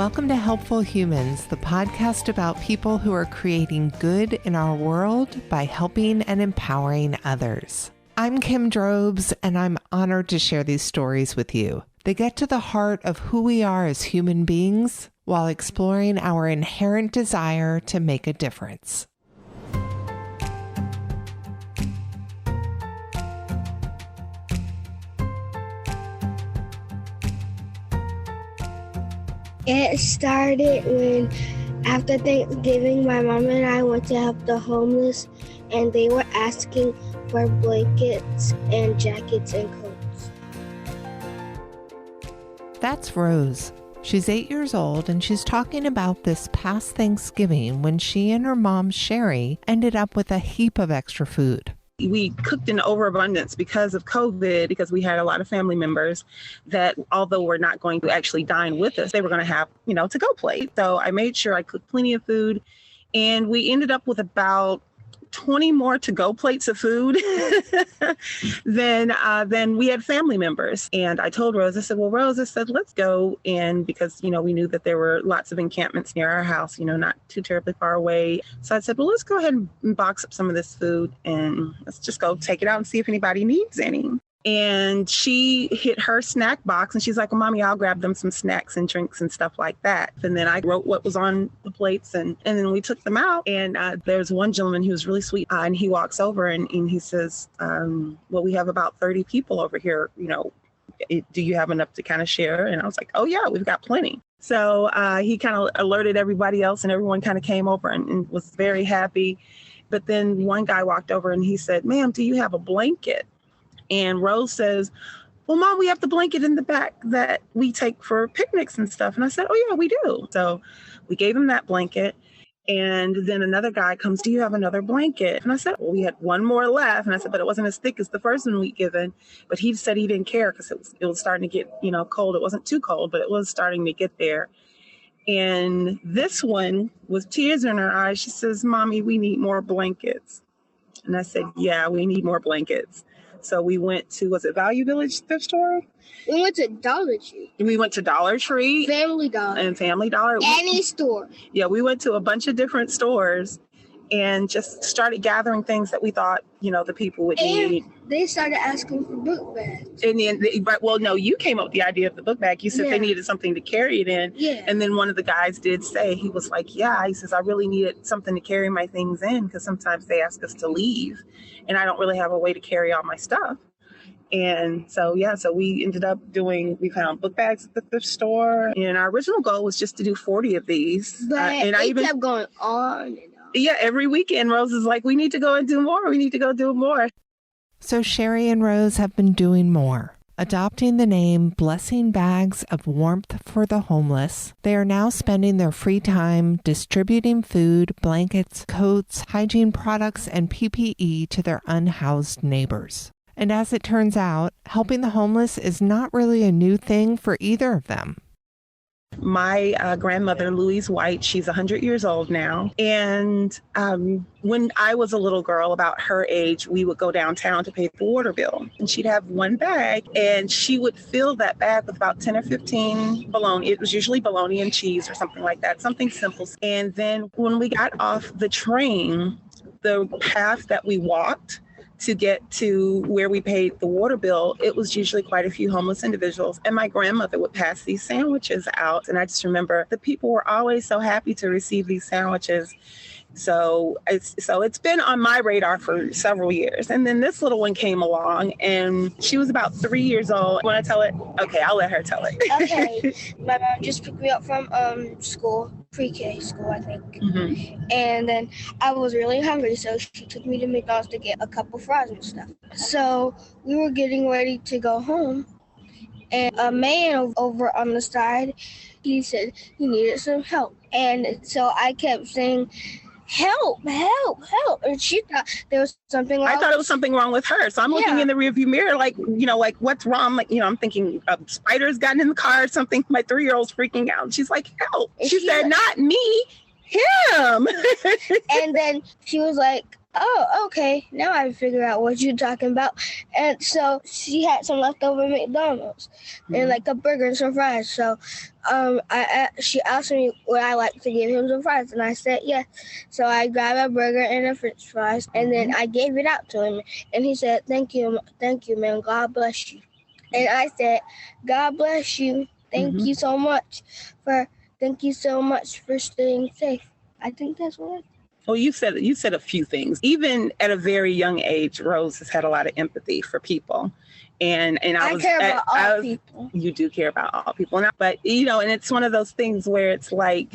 Welcome to Helpful Humans, the podcast about people who are creating good in our world by helping and empowering others. I'm Kim Drobes, and I'm honored to share these stories with you. They get to the heart of who we are as human beings while exploring our inherent desire to make a difference. It started when, after Thanksgiving, my mom and I went to help the homeless, and they were asking for blankets and jackets and coats. That's Rose. She's 8 years old, and she's talking about this past Thanksgiving when she and her mom, Sherry, ended up with a heap of extra food. We cooked in overabundance because of COVID, because we had a lot of family members that, although we're not going to actually dine with us, they were going to have, to-go plate. So I made sure I cooked plenty of food, and we ended up with about 20 more to-go plates of food than we had family members. And I told Rose, I said, well, Rose, I said, let's go in, because, we knew that there were lots of encampments near our house, not too terribly far away. So I said, well, let's go ahead and box up some of this food and let's just go take it out and see if anybody needs any. And she hit her snack box and she's like, well, Mommy, I'll grab them some snacks and drinks and stuff like that. And then I wrote what was on the plates and then we took them out. And there's one gentleman who was really sweet. And he walks over and he says, well, we have about 30 people over here. Do you have enough to kind of share? And I was like, oh, yeah, we've got plenty. So he kind of alerted everybody else and everyone kind of came over and was very happy. But then one guy walked over and he said, ma'am, do you have a blanket? And Rose says, well, Mom, we have the blanket in the back that we take for picnics and stuff. And I said, oh, yeah, we do. So we gave him that blanket. And then another guy comes, do you have another blanket? And I said, well, we had one more left. And I said, but it wasn't as thick as the first one we'd given. But he said he didn't care because it was starting to get, cold. It wasn't too cold, but it was starting to get there. And this one, with tears in her eyes, she says, Mommy, we need more blankets. And I said, yeah, we need more blankets. So we went to, was it Value Village thrift store? We went to Dollar Tree. We went to Dollar Tree. Family Dollar. And Family Dollar. Any store. Yeah, we went to a bunch of different stores and just started gathering things that we thought, the people would need. They started asking for book bags. And then, you came up with the idea of the book bag. You said they needed something to carry it in. Yeah. And then one of the guys did say, he was like, he says, I really needed something to carry my things in because sometimes they ask us to leave and I don't really have a way to carry all my stuff. And so we ended up we found book bags at the thrift store. And our original goal was just to do 40 of these. But I kept going on and on. Yeah, every weekend, Rose is like, we need to go and do more. We need to go do more. So Sherry and Rose have been doing more. Adopting the name Blessing Bags of Warmth for the Homeless, they are now spending their free time distributing food, blankets, coats, hygiene products, and PPE to their unhoused neighbors. And as it turns out, helping the homeless is not really a new thing for either of them. My grandmother, Louise White, she's 100 years old now. And when I was a little girl, about her age, we would go downtown to pay the water bill. And she'd have one bag, and she would fill that bag with about 10 or 15 bologna. It was usually bologna and cheese or something like that, something simple. And then when we got off the train, the path that we walked to get to where we paid the water bill, it was usually quite a few homeless individuals. And my grandmother would pass these sandwiches out. And I just remember the people were always so happy to receive these sandwiches. So it's been on my radar for several years. And then this little one came along and she was about 3 years old. Want to tell it? Okay, I'll let her tell it. Okay. My mom just picked me up from school, pre-K school, I think. Mm-hmm. And then I was really hungry, so she took me to McDonald's to get a couple fries and stuff. So we were getting ready to go home. And a man over on the side, he said he needed some help. And so I kept saying, help. And she thought there was something wrong. I thought it was something wrong with her. So I'm looking in the rearview mirror, like what's wrong? Like, I'm thinking spiders gotten in the car or something. My 3-year-old's freaking out. She's like, help. She said, not me, him. And then she was like, oh, okay, now I figure out what you're talking about. And so she had some leftover McDonald's and like a burger and some fries. So she asked me would I like to give him some fries, and I said yes. So I grabbed a burger and a french fries, and then I gave it out to him, and he said, thank you, man, God bless you. And I said, God bless you. Thank you so much for staying safe. I think that's what I said. Well, you said a few things. Even at a very young age, Rose has had a lot of empathy for people. And I care about all people. You do care about all people. But, and it's one of those things where it's like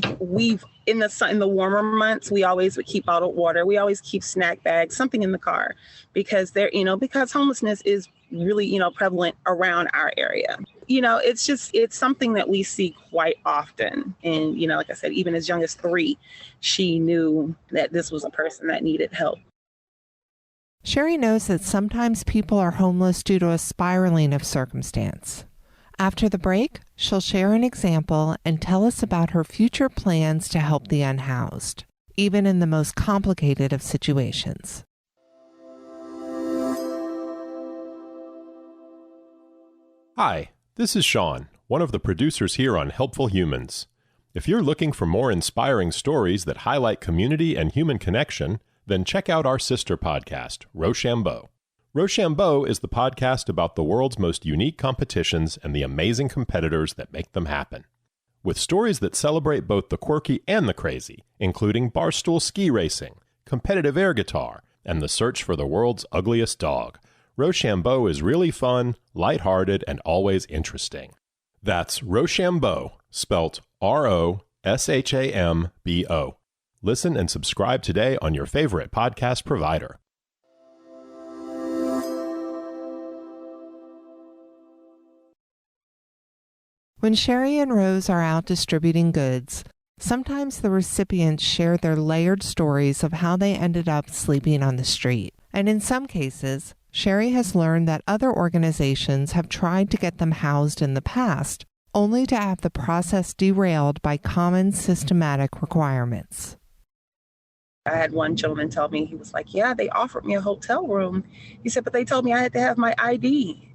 in the warmer months, we always would keep bottled water. We always keep snack bags, something in the car, because because homelessness is really, prevalent around our area. It's something that we see quite often. And, like I said, even as young as 3, she knew that this was a person that needed help. Sherry knows that sometimes people are homeless due to a spiraling of circumstance. After the break, she'll share an example and tell us about her future plans to help the unhoused, even in the most complicated of situations. Hi, this is Sean, one of the producers here on Helpful Humans. If you're looking for more inspiring stories that highlight community and human connection, then check out our sister podcast, Rochambeau. Rochambeau is the podcast about the world's most unique competitions and the amazing competitors that make them happen. With stories that celebrate both the quirky and the crazy, including barstool ski racing, competitive air guitar, and the search for the world's ugliest dog, Rochambeau is really fun, lighthearted, and always interesting. That's Rochambeau, spelt Roshambo. Listen and subscribe today on your favorite podcast provider. When Sherry and Rose are out distributing goods, sometimes the recipients share their layered stories of how they ended up sleeping on the street. And in some cases, Sherry has learned that other organizations have tried to get them housed in the past, only to have the process derailed by common systematic requirements. I had one gentleman tell me, he was like, yeah, they offered me a hotel room. He said, but they told me I had to have my ID.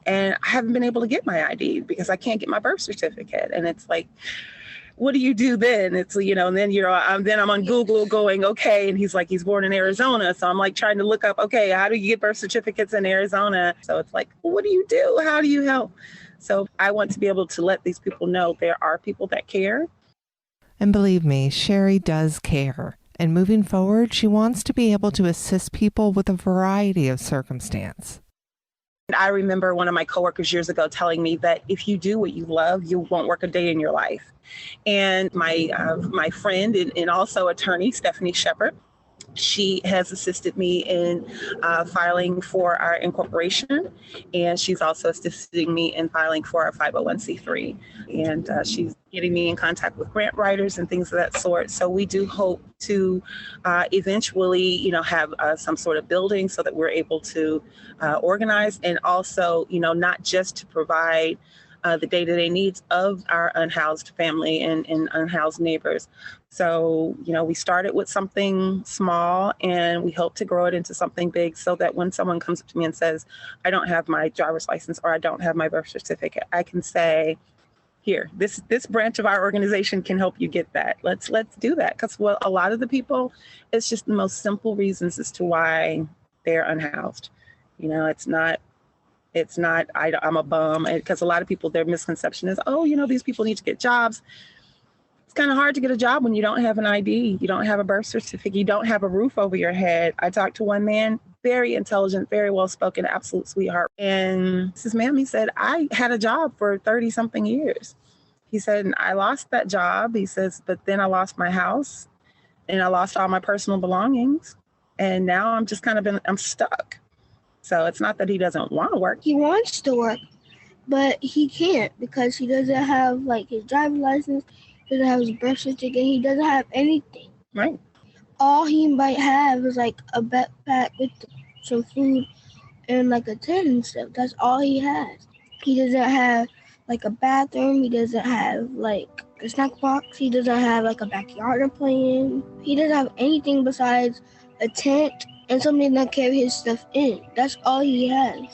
And I haven't been able to get my ID because I can't get my birth certificate. And it's like, what do you do then? It's, and then I'm on Google going, okay. And he's like, he's born in Arizona. So I'm like trying to look up, okay, how do you get birth certificates in Arizona? So it's like, well, what do you do? How do you help? So I want to be able to let these people know there are people that care. And believe me, Sherry does care. And moving forward, she wants to be able to assist people with a variety of circumstance. I remember one of my coworkers years ago telling me that if you do what you love, you won't work a day in your life. And my friend and also attorney, Stephanie Shepard, she has assisted me in filing for our incorporation, and she's also assisting me in filing for our 501c3. And she's getting me in contact with grant writers and things of that sort. So we do hope to eventually, have some sort of building so that we're able to organize, and also, not just to provide the day-to-day needs of our unhoused family and unhoused neighbors. So, we started with something small, and we hope to grow it into something big so that when someone comes up to me and says, I don't have my driver's license or I don't have my birth certificate, I can say, here, this branch of our organization can help you get that. Let's do that. Because a lot of the people, it's just the most simple reasons as to why they're unhoused. It's not, I'm a bum, because a lot of people, their misconception is, these people need to get jobs. It's kind of hard to get a job when you don't have an ID, you don't have a birth certificate, you don't have a roof over your head. I talked to one man, very intelligent, very well-spoken, absolute sweetheart. And this man, he said, I had a job for 30-something years. He said, and I lost that job. He says, but then I lost my house and I lost all my personal belongings. And now I'm just I'm stuck. So it's not that he doesn't want to work. He wants to work, but he can't because he doesn't have his driver's license, he doesn't have his birth certificate, he doesn't have anything. Right. All he might have is a backpack with some food and a tent and stuff. That's all he has. He doesn't have a bathroom. He doesn't have a snack box. He doesn't have a backyard to play in. He doesn't have anything besides a tent and somebody that carry his stuff in. That's all he has.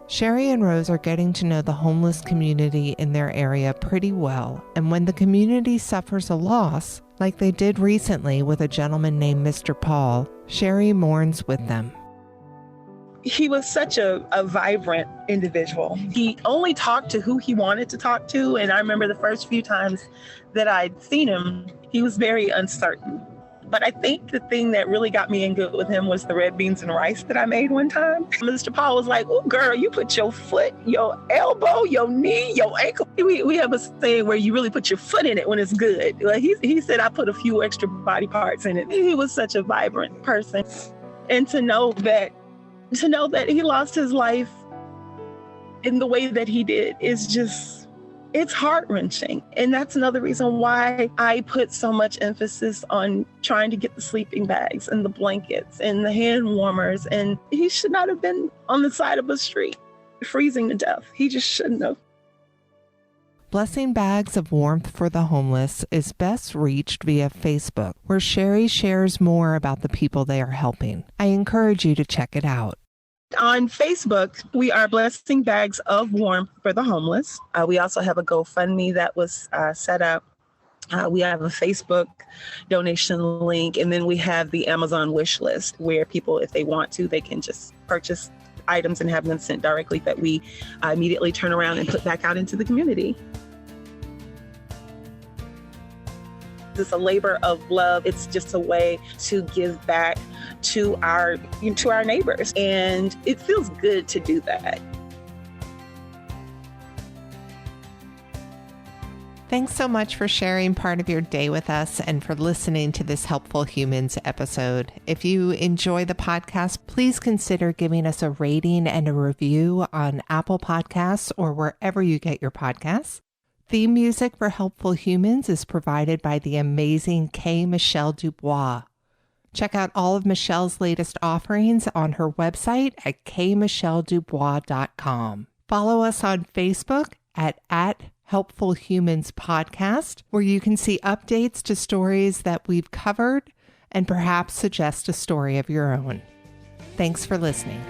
Sherry and Rose are getting to know the homeless community in their area pretty well, and when the community suffers a loss, like they did recently with a gentleman named Mr. Paul, Sherry mourns with them. He was such a vibrant individual. He only talked to who he wanted to talk to, and I remember the first few times that I'd seen him, he was very uncertain. But I think the thing that really got me in good with him was the red beans and rice that I made one time. Mr. Paul was like, "Oh, girl, you put your foot, your elbow, your knee, your ankle." We have a saying where you really put your foot in it when it's good. Like he said, I put a few extra body parts in it. He was such a vibrant person. And to know that he lost his life in the way that he did is just, it's heart-wrenching. And that's another reason why I put so much emphasis on trying to get the sleeping bags and the blankets and the hand warmers. And he should not have been on the side of a street freezing to death. He just shouldn't have. Blessing Bags of Warmth for the Homeless is best reached via Facebook, where Sherry shares more about the people they are helping. I encourage you to check it out. On Facebook, we are Blessing Bags of Warmth for the Homeless. We also have a GoFundMe that was set up. We have a Facebook donation link, and then we have the Amazon wish list where people, if they want to, they can just purchase items and have them sent directly that we immediately turn around and put back out into the community. It's a labor of love. It's just a way to give back to our neighbors, and it feels good to do that. Thanks so much for sharing part of your day with us and for listening to this Helpful Humans episode. If you enjoy the podcast, please consider giving us a rating and a review on Apple Podcasts or wherever you get your podcasts. Theme music for Helpful Humans is provided by the amazing K. Michelle Dubois. Check out all of Michelle's latest offerings on her website at kmichelledubois.com. Follow us on Facebook at Helpful Humans Podcast, where you can see updates to stories that we've covered and perhaps suggest a story of your own. Thanks for listening.